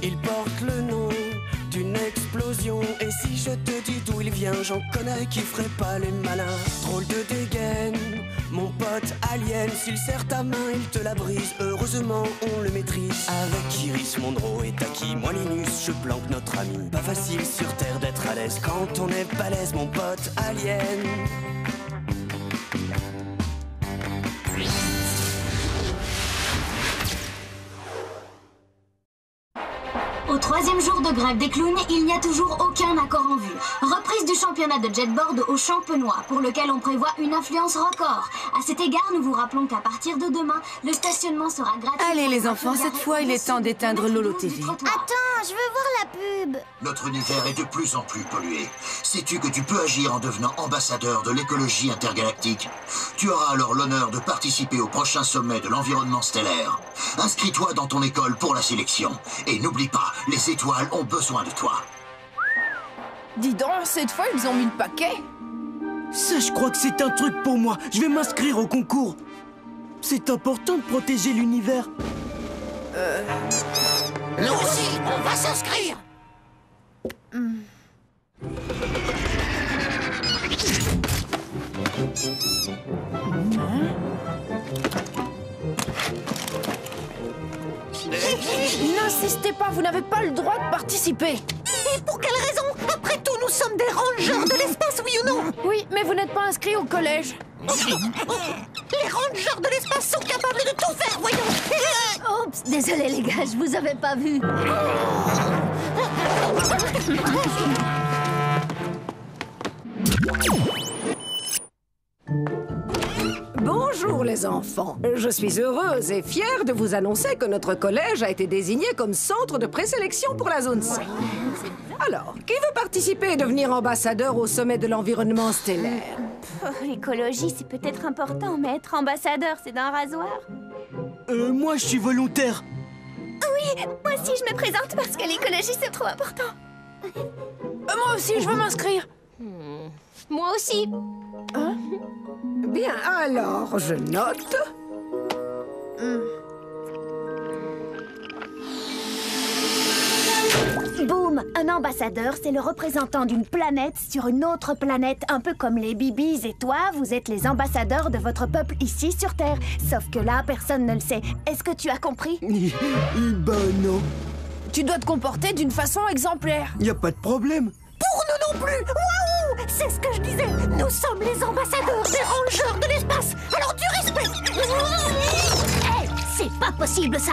Il porte le nom d'une explosion. Et si je te dis d'où il vient, j'en connais qui ferait pas les malins. Drôle de dégaine, mon pote alien. S'il serre ta main, il te la brise. Heureusement, on le maîtrise. Avec Iris Mondro et Taki, moi Linus, je planque notre ami. Pas facile sur Terre d'être à l'aise quand on est balèze, mon pote alien. Au troisième jour de grève des clowns, il n'y a toujours aucun accord en vue. Reprise du championnat de jetboard au Champenois, pour lequel on prévoit une affluence record. À cet égard, nous vous rappelons qu'à partir de demain, le stationnement sera gratuit. Allez les enfants, cette fois il est temps d'éteindre Lolo TV. Attends, je veux voir la pub. Notre univers est de plus en plus pollué. Sais-tu que tu peux agir en devenant ambassadeur de l'écologie intergalactique? Tu auras alors l'honneur de participer au prochain sommet de l'environnement stellaire. Inscris-toi dans ton école pour la sélection. Et n'oublie pas, les étoiles ont besoin de toi. Dis donc, cette fois ils ont mis le paquet. Ça, je crois que c'est un truc pour moi. Je vais m'inscrire au concours. C'est important de protéger l'univers. Nous aussi, on va s'inscrire. N'insistez pas, vous n'avez pas le droit de participer. Et pour quelle raison? Après tout, nous sommes des rangers de l'espace, oui ou non? Oui, mais vous n'êtes pas inscrit au collège. Les rangers de l'espace sont capables de tout faire, voyons. Oups, désolé les gars, je vous avais pas vu. Bonjour les enfants, je suis heureuse et fière de vous annoncer que notre collège a été désigné comme centre de présélection pour la zone 5. Alors, qui veut participer et devenir ambassadeur au sommet de l'environnement stellaire? L'écologie, c'est peut-être important, mais être ambassadeur, c'est d'un rasoir. Moi, je suis volontaire. Oui, moi aussi, je me présente parce que l'écologie, c'est trop important. Moi aussi, je veux m'inscrire. Moi aussi. Bien, alors, je note. Boum! Un ambassadeur, c'est le représentant d'une planète sur une autre planète, un peu comme les bibis et toi, vous êtes les ambassadeurs de votre peuple ici sur Terre. Sauf que là, personne ne le sait. Est-ce que tu as compris? Ben non. Tu dois te comporter d'une façon exemplaire. Y a pas de problème. Pour nous non plus! Waouh! C'est ce que je disais! Nous sommes les ambassadeurs des rangers de l'espace! Alors du respect! Hé! C'est pas possible ça!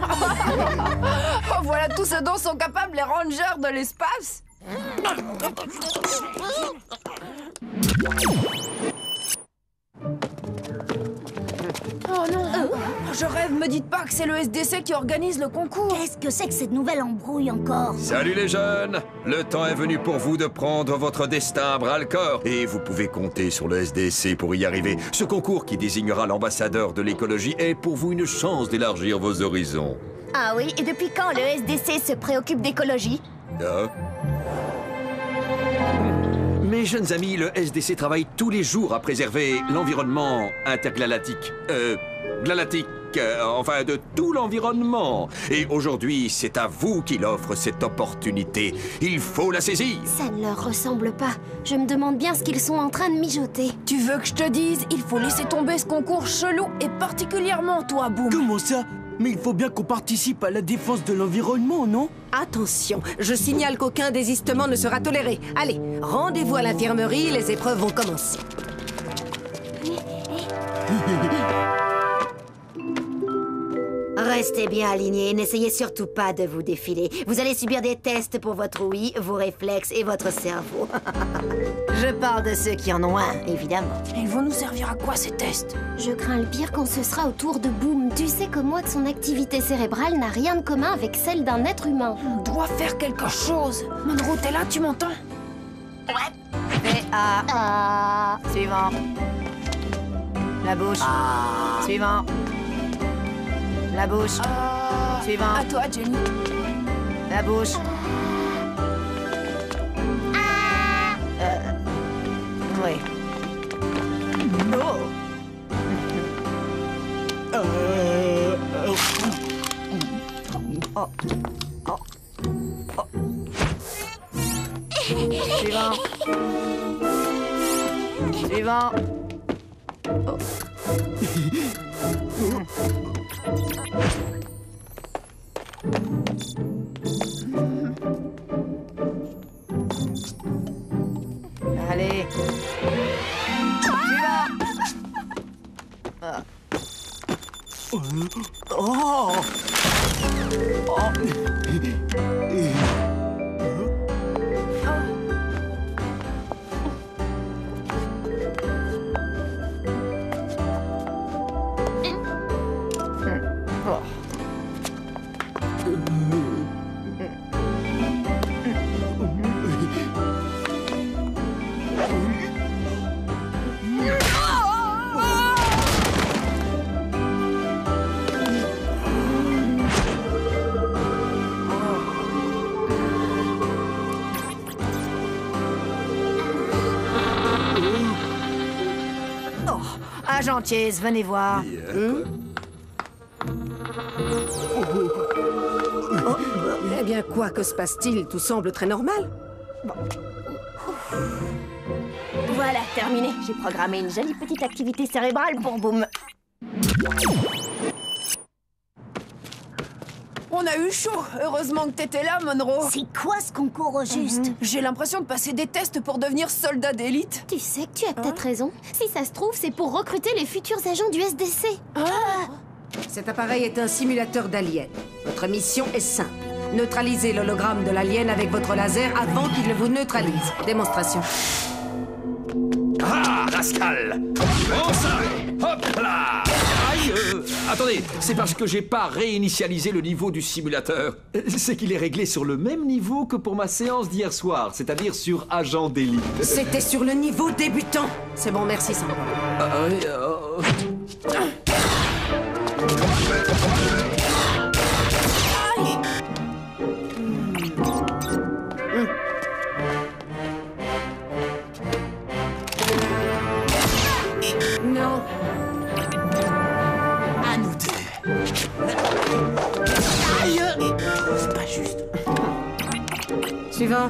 Oh, voilà tout ce dont sont capables les rangers de l'espace. Oh non. Je rêve, me dites pas que c'est le SDC qui organise le concours. Qu'est-ce que c'est que cette nouvelle embrouille encore? Salut les jeunes! Le temps est venu pour vous de prendre votre destin à bras-le-corps. Et vous pouvez compter sur le SDC pour y arriver. Ce concours qui désignera l'ambassadeur de l'écologie est pour vous une chance d'élargir vos horizons. Ah oui, et depuis quand le SDC se préoccupe d'écologie? Mes jeunes amis, le SDC travaille tous les jours à préserver l'environnement intergalactique. Enfin, de tout l'environnement. Et aujourd'hui, c'est à vous qu'il offre cette opportunité. Il faut la saisir. Ça ne leur ressemble pas. Je me demande bien ce qu'ils sont en train de mijoter. Tu veux que je te dise, il faut laisser tomber ce concours chelou, et particulièrement toi, Boom. Comment ça? Mais il faut bien qu'on participe à la défense de l'environnement, non? Attention, je signale qu'aucun désistement ne sera toléré. Allez, rendez-vous à l'infirmerie, les épreuves vont commencer. Restez bien alignés, n'essayez surtout pas de vous défiler. Vous allez subir des tests pour votre ouïe, vos réflexes et votre cerveau. Je parle de ceux qui en ont un, évidemment. Ils vont nous servir à quoi ces tests? Je crains le pire quand ce sera au tour de Boom. Tu sais comme moi que son activité cérébrale n'a rien de commun avec celle d'un être humain. On doit faire quelque chose. Monroe, t'es là, tu m'entends? PA. Suivant. La bouche. Suivant. La bouche. Suivant. À toi, Jenny. La bouche. Oui. Oh. Suivant. Oh. Allez. Suivant. Oh. Agent Chase, venez voir. Eh bien, quoi que se passe-t-il? Tout semble très normal. Voilà, terminé. J'ai programmé une jolie petite activité cérébrale pour Boom. On a eu chaud. Heureusement que t'étais là, Monroe. C'est quoi ce concours au juste? J'ai l'impression de passer des tests pour devenir soldat d'élite. Tu sais que tu as peut-être raison. Si ça se trouve, c'est pour recruter les futurs agents du SDC. Cet appareil est un simulateur d'alien. Votre mission est simple. Neutralisez l'hologramme de l'alien avec votre laser avant qu'il ne vous neutralise. Démonstration. Ah, rascal! Prends ça! Hop là! Aïe! Attendez, c'est parce que j'ai pas réinitialisé le niveau du simulateur. C'est qu'il est réglé sur le même niveau que pour ma séance d'hier soir, c'est-à-dire sur agent d'élite. C'était sur le niveau débutant. C'est bon, merci, Sandra. Non. À nous deux. Aïe! C'est pas juste. Suivant.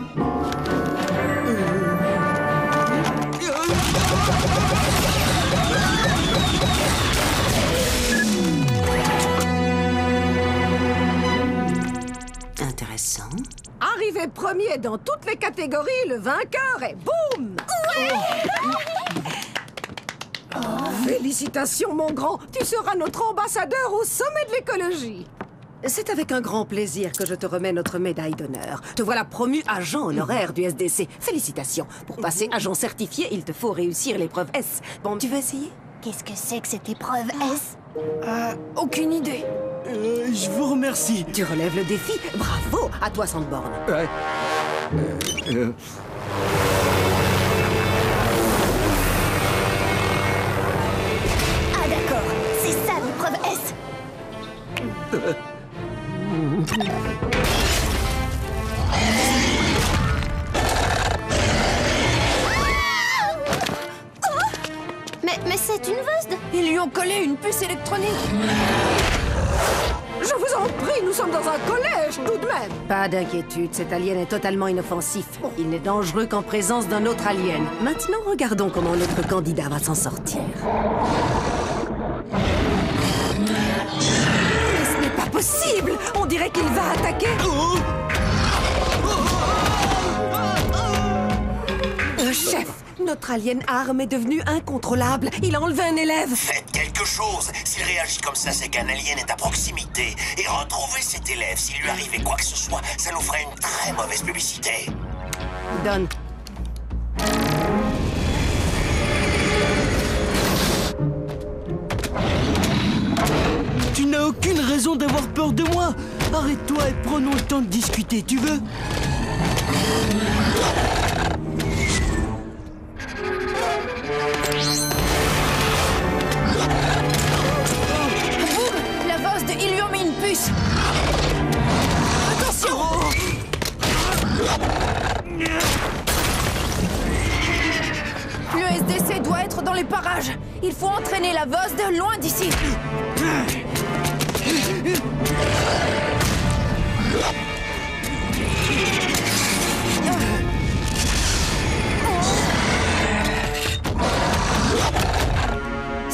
Intéressant. Arrivé premier dans toutes les catégories, le vainqueur est Boom! Félicitations, mon grand! Tu seras notre ambassadeur au sommet de l'écologie! C'est avec un grand plaisir que je te remets notre médaille d'honneur. Te voilà promu agent honoraire du SDC. Félicitations. Pour passer agent certifié, il te faut réussir l'épreuve S. Bon, tu veux essayer? Qu'est-ce que c'est que cette épreuve S? Aucune idée. Je vous remercie. Tu relèves le défi. Bravo! À toi, Sandborn. Ouais. Ah d'accord, c'est ça l'épreuve S. Mais c'est une veste. Ils lui ont collé une puce électronique. Je vous en prie, nous sommes dans un collège, tout de même. Pas d'inquiétude, cet alien est totalement inoffensif. Il n'est dangereux qu'en présence d'un autre alien. Maintenant, regardons comment notre candidat va s'en sortir. Mais ce n'est pas possible! On dirait qu'il va attaquer. Chef, notre alien arme est devenu incontrôlable. Il a enlevé un élève. Faites quelque chose. S'il réagit comme ça, c'est qu'un alien est à proximité. Et retrouver cet élève, s'il lui arrivait quoi que ce soit, ça nous ferait une très mauvaise publicité. Donne. Tu n'as aucune raison d'avoir peur de moi. Arrête-toi et prenons le temps de discuter, tu veux? La vase de... Ils lui ont mis une puce. Attention! Le SDC doit être dans les parages. Il faut entraîner la vase de loin d'ici.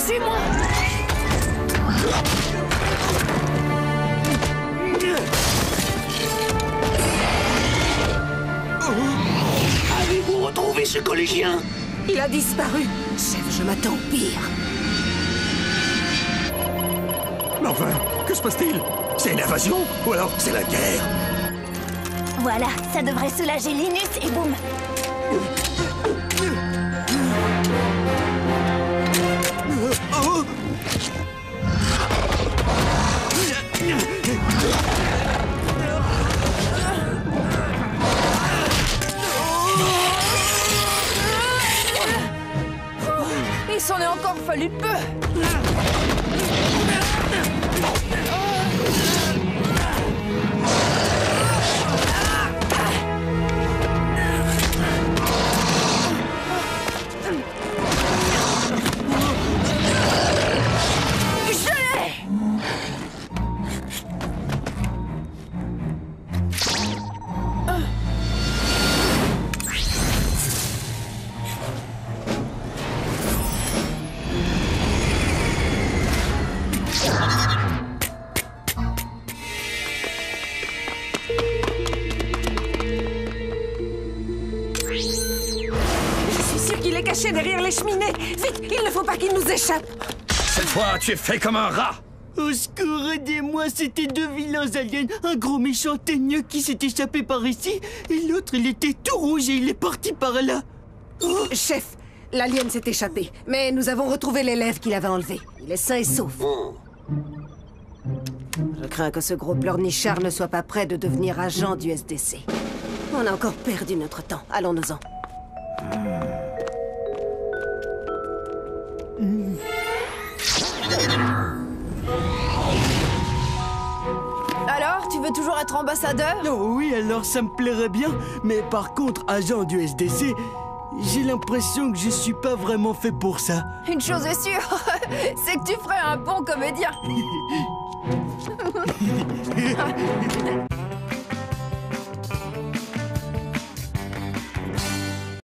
Suis-moi. Avez-vous retrouvé ce collégien? Il a disparu. Chef, je m'attends au pire. Mais enfin, que se passe-t-il? C'est une invasion? Ou alors c'est la guerre? Voilà, ça devrait soulager Linus et boum. Il s'en est encore fallu peu. Caché derrière les cheminées. Vite, il ne faut pas qu'il nous échappe. Cette fois, tu es fait comme un rat. Au secours, aidez-moi, c'était deux vilains aliens. Un gros méchant teigneux qui s'est échappé par ici, et l'autre, il était tout rouge et il est parti par là. Oh. Chef, l'alien s'est échappé, mais nous avons retrouvé l'élève qui l'avait enlevé. Il est sain et sauf. Je crains que ce gros pleurnichard ne soit pas prêt de devenir agent du SDC. On a encore perdu notre temps. Allons-nous-en. Alors, tu veux toujours être ambassadeur? Oh oui, alors ça me plairait bien. Mais par contre, agent du SDC, j'ai l'impression que je suis pas vraiment fait pour ça. Une chose est sûre, c'est que tu ferais un bon comédien.